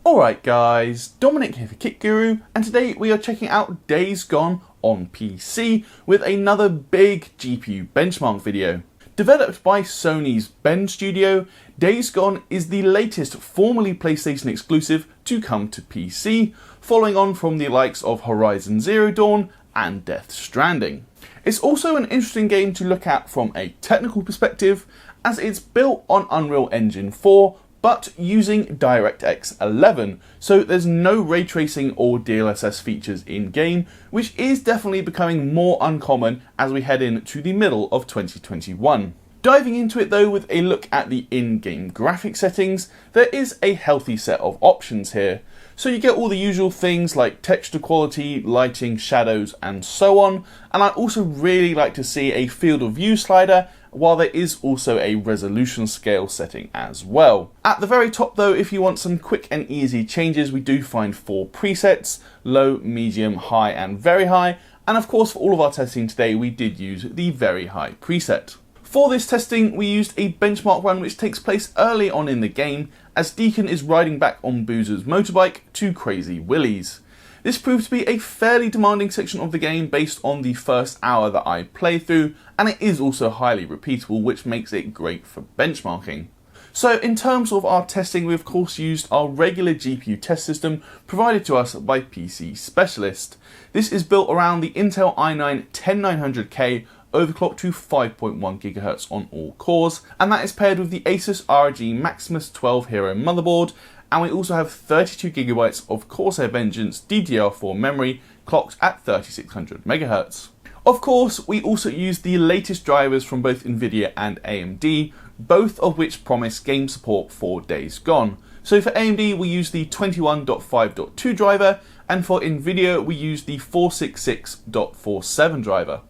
Alright guys, Dominic here for Kit Guru, and today we are checking out Days Gone on PC with another big GPU benchmark video. Developed by Sony's Bend Studio, Days Gone is the latest formerly PlayStation exclusive to come to PC, following on from the likes of Horizon Zero Dawn and Death Stranding. It's also an interesting game to look at from a technical perspective, as it's built on Unreal Engine 4 but using DirectX 11, so there's no ray tracing or DLSS features in game, which is definitely becoming more uncommon as we head into the middle of 2021. Diving into it though with a look at the in-game graphic settings, there is a healthy set of options here. So you get all the usual things like texture quality, lighting, shadows and so on, and I also really like to see a field of view slider, while there is also a resolution scale setting as well. At the very top though, if you want some quick and easy changes, we do find 4 presets: low, medium, high and very high, and of course for all of our testing today we did use the very high preset. For this testing we used a benchmark run which takes place early on in the game as Deacon is riding back on Boozer's motorbike to Crazy Willie's. This proved to be a fairly demanding section of the game based on the first hour that I played through, and it is also highly repeatable, which makes it great for benchmarking. So in terms of our testing, we of course used our regular GPU test system provided to us by PC Specialist. This is built around the Intel i9 10900K overclocked to 5.1 GHz on all cores, and that is paired with the ASUS ROG Maximus 12 Hero motherboard, and we also have 32GB of Corsair Vengeance DDR4 memory clocked at 3600 MHz. Of course, we also used the latest drivers from both Nvidia and AMD, both of which promise game support for Days Gone. So for AMD we used the 21.5.2 driver, and for Nvidia we used the 466.47 driver.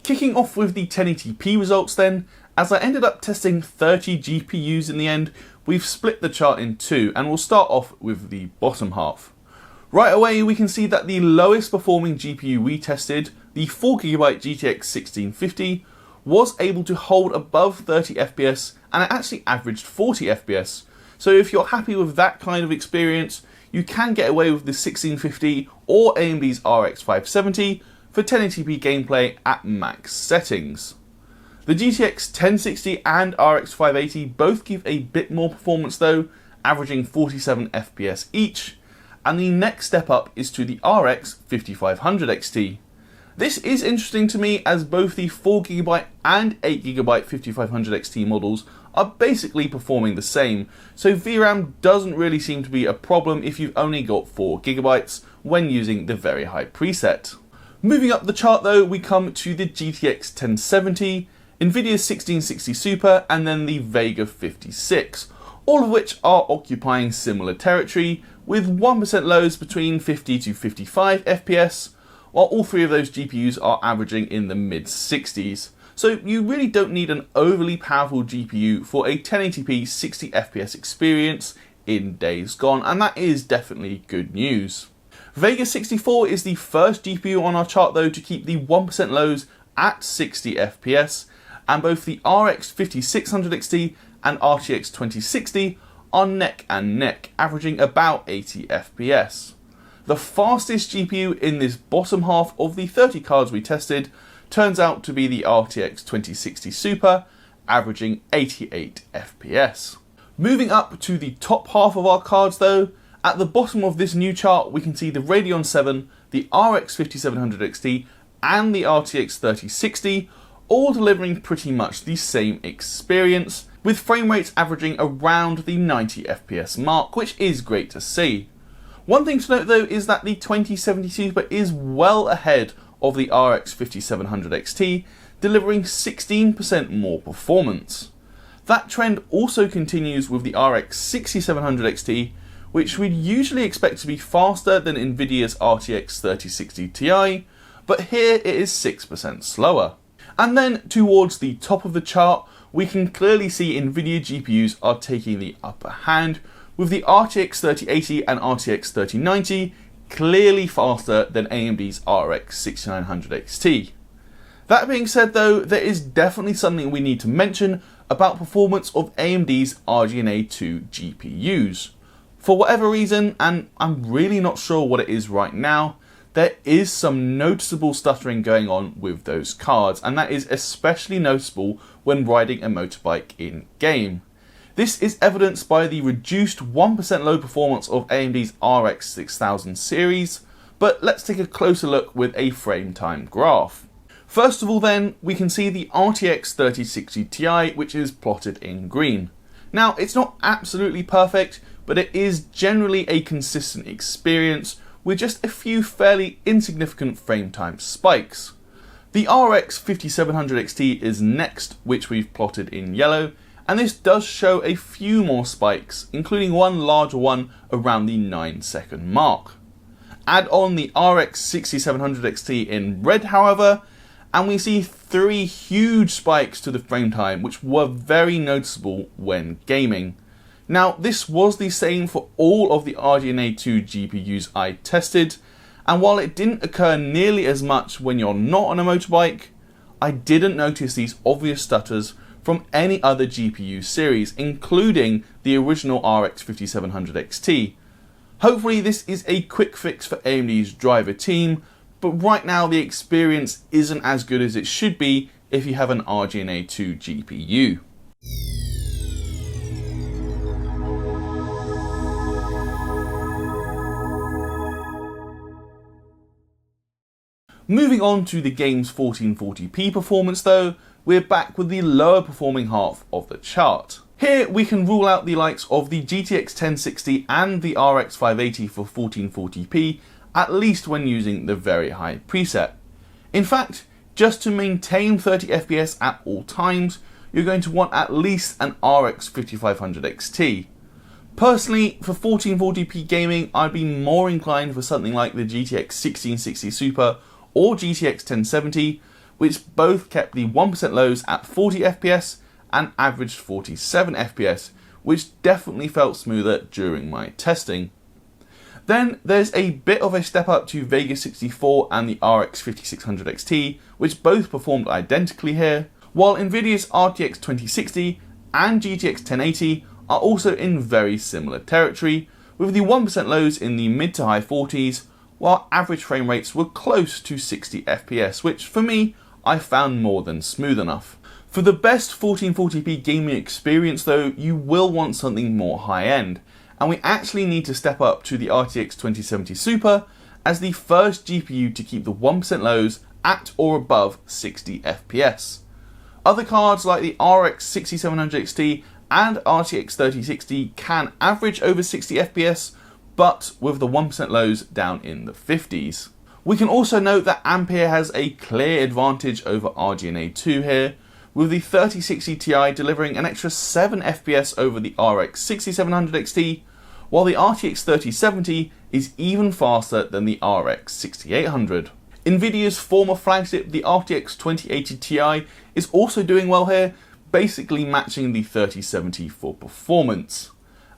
Kicking off with the 1080p results then, as I ended up testing 30 GPUs in the end, we've split the chart in two and we'll start off with the bottom half. Right away we can see that the lowest performing GPU we tested, the 4GB GTX 1650, was able to hold above 30 FPS and it actually averaged 40 FPS. So if you're happy with that kind of experience, you can get away with the 1650 or AMD's RX 570 for 1080p gameplay at max settings. The GTX 1060 and RX 580 both give a bit more performance though, averaging 47 FPS each, and the next step up is to the RX 5500 XT. This is interesting to me as both the 4GB and 8GB 5500 XT models are basically performing the same, so VRAM doesn't really seem to be a problem if you've only got 4GB when using the very high preset. Moving up the chart though, we come to the GTX 1070, Nvidia's 1660 Super, and then the Vega 56, all of which are occupying similar territory, with 1% lows between 50 to 55 FPS, while all three of those GPUs are averaging in the mid-60s. So you really don't need an overly powerful GPU for a 1080p 60 FPS experience in Days Gone, and that is definitely good news. Vega 64 is the first GPU on our chart though to keep the 1% lows at 60 FPS, and both the RX 5600 XT and RTX 2060 are neck and neck, averaging about 80 FPS. The fastest GPU in this bottom half of the 30 cards we tested turns out to be the RTX 2060 Super, averaging 88 FPS. Moving up to the top half of our cards though, at the bottom of this new chart we can see the Radeon 7, the RX 5700 XT and the RTX 3060 all delivering pretty much the same experience, with frame rates averaging around the 90 FPS mark, which is great to see. One thing to note though is that the 2070 Super is well ahead of the RX 5700 XT, delivering 16% more performance. That trend also continues with the RX 6700 XT, which we'd usually expect to be faster than Nvidia's RTX 3060 Ti, but here it is 6% slower. And then towards the top of the chart, we can clearly see Nvidia GPUs are taking the upper hand, with the RTX 3080 and RTX 3090 clearly faster than AMD's RX 6900 XT. That being said though, there is definitely something we need to mention about performance of AMD's RDNA 2 GPUs. For whatever reason, and I'm really not sure what it is right now, there is some noticeable stuttering going on with those cards, and that is especially noticeable when riding a motorbike in game. This is evidenced by the reduced 1% low performance of AMD's RX 6000 series, but let's take a closer look with a frame time graph. First of all then, we can see the RTX 3060 Ti, which is plotted in green. Now, it's not absolutely perfect, but it is generally a consistent experience with just a few fairly insignificant frame time spikes. The RX 5700 XT is next, which we've plotted in yellow, and this does show a few more spikes, including one larger one around the 9-second mark. Add on the RX 6700 XT in red, however, and we see 3 huge spikes to the frame time, which were very noticeable when gaming. Now, this was the same for all of the RDNA 2 GPUs I tested, and while it didn't occur nearly as much when you're not on a motorbike, I didn't notice these obvious stutters from any other GPU series, including the original RX 5700 XT. Hopefully this is a quick fix for AMD's driver team, but right now the experience isn't as good as it should be if you have an RDNA 2 GPU. Moving on to the game's 1440p performance though, we're back with the lower performing half of the chart. Here we can rule out the likes of the GTX 1060 and the RX 580 for 1440p, at least when using the very high preset. In fact, just to maintain 30 FPS at all times, you're going to want at least an RX 5500 XT. Personally, for 1440p gaming, I'd be more inclined for something like the GTX 1660 Super or GTX 1070, which both kept the 1% lows at 40 FPS and averaged 47 FPS, which definitely felt smoother during my testing. Then there's a bit of a step up to Vega 64 and the RX 5600 XT, which both performed identically here, while Nvidia's RTX 2060 and GTX 1080 are also in very similar territory, with the 1% lows in the mid to high 40s, while average frame rates were close to 60 FPS, which for me, I found more than smooth enough. For the best 1440p gaming experience though, you will want something more high-end, and we actually need to step up to the RTX 2070 Super as the first GPU to keep the 1% lows at or above 60 FPS. Other cards like the RX 6700 XT and RTX 3060 can average over 60 FPS, but with the 1% lows down in the 50s. We can also note that Ampere has a clear advantage over RDNA 2 here, with the 3060 Ti delivering an extra 7 FPS over the RX 6700 XT, while the RTX 3070 is even faster than the RX 6800. Nvidia's former flagship, the RTX 2080 Ti, is also doing well here, basically matching the 3070 for performance.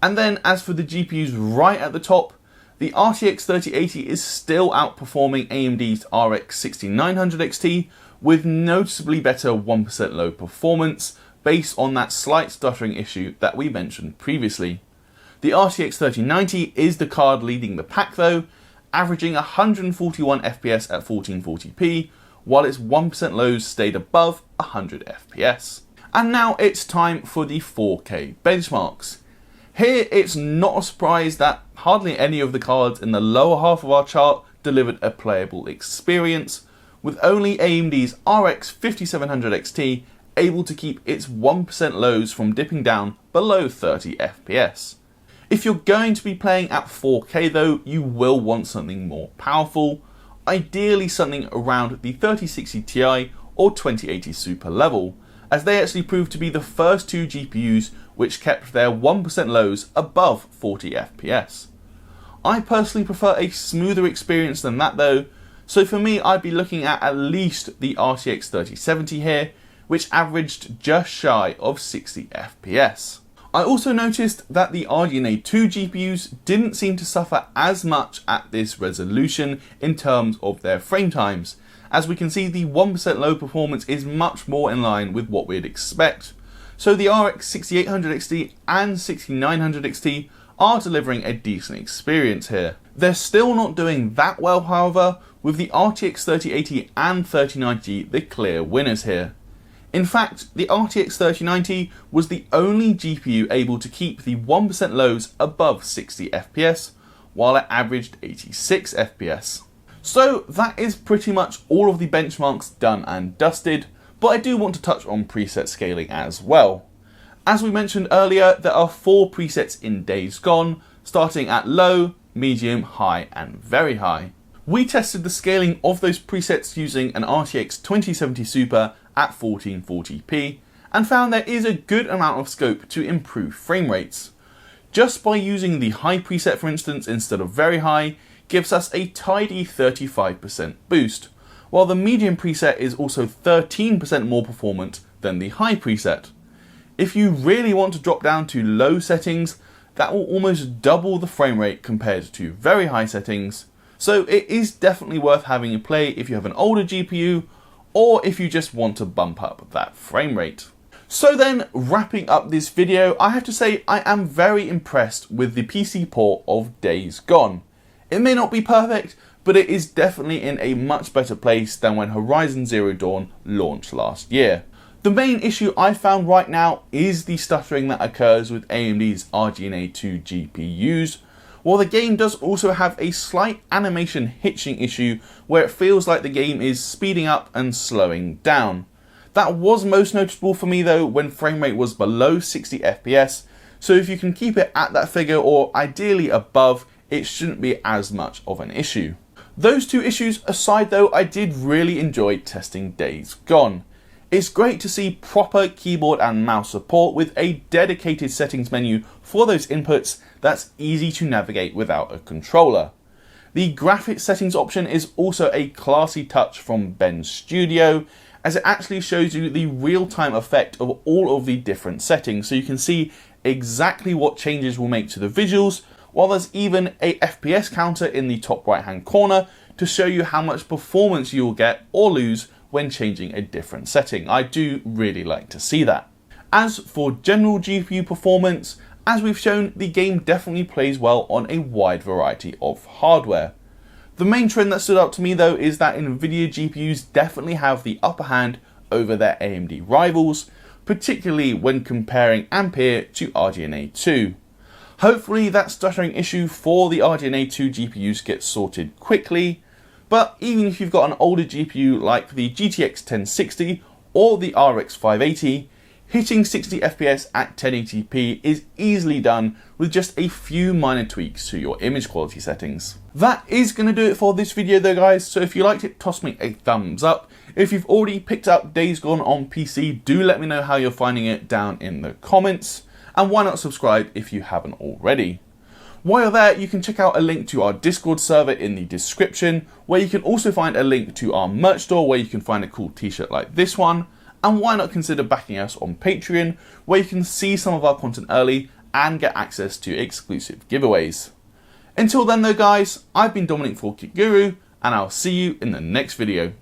And then as for the GPUs right at the top, the RTX 3080 is still outperforming AMD's RX 6900 XT with noticeably better 1% low performance based on that slight stuttering issue that we mentioned previously. The RTX 3090 is the card leading the pack though, averaging 141 FPS at 1440p, while its 1% lows stayed above 100 FPS. And now it's time for the 4K benchmarks. Here it's not a surprise that hardly any of the cards in the lower half of our chart delivered a playable experience, with only AMD's RX 5700 XT able to keep its 1% lows from dipping down below 30 FPS. If you're going to be playing at 4K though, you will want something more powerful, ideally something around the 3060 Ti or 2080 Super level, as they actually proved to be the first two GPUs which kept their 1% lows above 40 FPS. I personally prefer a smoother experience than that though, so for me I'd be looking at least the RTX 3070 here, which averaged just shy of 60 FPS. I also noticed that the RDNA 2 GPUs didn't seem to suffer as much at this resolution in terms of their frame times. As we can see, the 1% low performance is much more in line with what we'd expect. So the RX 6800 XT and 6900 XT are delivering a decent experience here. They're still not doing that well, however, with the RTX 3080 and 3090 the clear winners here. In fact, the RTX 3090 was the only GPU able to keep the 1% lows above 60 FPS, while it averaged 86 FPS. So that is pretty much all of the benchmarks done and dusted, but I do want to touch on preset scaling as well. As we mentioned earlier, there are 4 presets in Days Gone, starting at low, medium, high, and very high. We tested the scaling of those presets using an RTX 2070 Super at 1440p and found there is a good amount of scope to improve frame rates. Just by using the high preset, for instance, instead of very high, gives us a tidy 35% boost, while the medium preset is also 13% more performant than the high preset. If you really want to drop down to low settings, that will almost double the frame rate compared to very high settings, so it is definitely worth having a play if you have an older GPU or if you just want to bump up that frame rate. So then, wrapping up this video, I have to say I am very impressed with the PC port of Days Gone. It may not be perfect, but it is definitely in a much better place than when Horizon Zero Dawn launched last year. The main issue I found right now is the stuttering that occurs with AMD's RDNA 2 GPUs, while the game does also have a slight animation hitching issue where it feels like the game is speeding up and slowing down. That was most noticeable for me though when frame rate was below 60 FPS, so if you can keep it at that figure or ideally above, it shouldn't be as much of an issue. Those 2 issues aside though, I did really enjoy testing Days Gone. It's great to see proper keyboard and mouse support with a dedicated settings menu for those inputs that's easy to navigate without a controller. The graphics settings option is also a classy touch from Ben's studio, as it actually shows you the real-time effect of all of the different settings, so you can see exactly what changes will make to the visuals, while there's even a FPS counter in the top right hand corner to show you how much performance you'll get or lose when changing a different setting. I do really like to see that. As for general GPU performance, as we've shown, the game definitely plays well on a wide variety of hardware. The main trend that stood out to me though is that NVIDIA GPUs definitely have the upper hand over their AMD rivals, particularly when comparing Ampere to RDNA 2. Hopefully that stuttering issue for the RDNA 2 GPUs gets sorted quickly, but even if you've got an older GPU like the GTX 1060 or the RX 580, hitting 60 FPS at 1080p is easily done with just a few minor tweaks to your image quality settings. That is going to do it for this video though guys, so if you liked it, toss me a thumbs up. If you've already picked up Days Gone on PC, do let me know how you're finding it down in the comments, and why not subscribe if you haven't already. While you're there, you can check out a link to our Discord server in the description, where you can also find a link to our merch store where you can find a cool t-shirt like this one, and why not consider backing us on Patreon, where you can see some of our content early and get access to exclusive giveaways. Until then though guys, I've been Dominic for Kit Guru, and I'll see you in the next video.